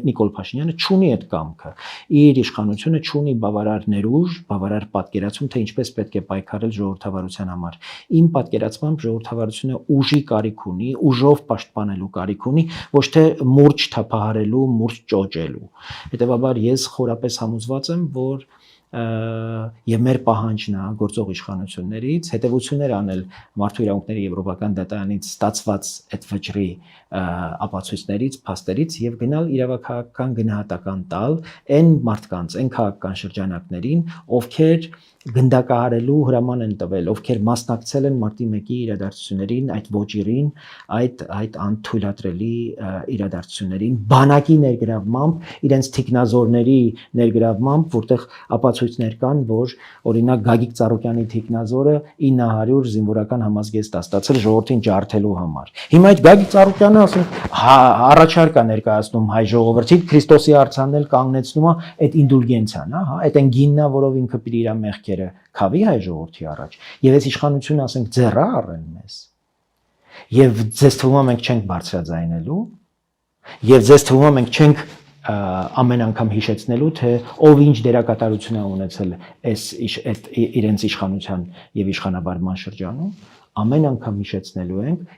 Նիկոլ Փաշինյանը չունի այդ կամքը։ Իր իշխանությունը չունի բավարար ներուժ, բավարար պատկերացում, թե ինչպես պետք է պայքարել ժողովրդավարության համար։ Իմ պատկերացմամբ ժողովրդավարությունը ուժի կարիք ունի, ուժով պաշտպանելու կարիք ունի, ոչ թե մուրճ թափահարելու, մուրճ ճոճելու։ Հետևաբար ես խորապես համոզված եմ, որ եւ մեր պահանջն է գործող իշխանություններից հետևություններ անել մարդու իրավունքների եվրոպական դատարանից ստացված այդ վճռի ապացույցներից, փաստերից եւ գնալ իրավաքաղաքական գնահատական տալ այն մարդկանց, այն քաղաքական շրջանակներին, ովքեր գնդակահարելու հրաման են տվել, ովքեր մասնակցել են մարտի 1-ի իրադարձություններին, այդ ոճիրին, այդ անթույլատրելի իրադարձություններին, բանակի ներգրավմամբ, իրենց թիկնազորների ներգրավմամբ, որտեղ ապացույցներ կան, որ օրինակ Գագիկ Ծառուկյանի թիկնազորը 900 զինվորական համազգեստ է ստացել ժողովրդին ջարդելու համար։ Հիմա այդ Գագիկ Ծառուկյանը, ասենք, առաջարկ է ներկայացնում հայ ժողովրդին, Քրիստոսի արձանն կանգնեցնում է այդ ինդուլգենցիան, հա, այդ այն գիննա, որով ինքը պիտի իր մեղքերը քավի հայ ժողովրդի առաջ։ Եվ այս իշխանությունը, ասենք, ձեռա առեն մեզ։ Եվ ձեզ թվում է մենք չենք բարձրաձայնելու, եւ ձեզ թվում է մենք չենք ամեն անգամ հիշեցնելու, թե ով ինչ դերակատարություն է ունեցել այս իրենց իշխանության եւ իշխանաբարման շրջանում, ամեն անգամ հիշեցնելու ենք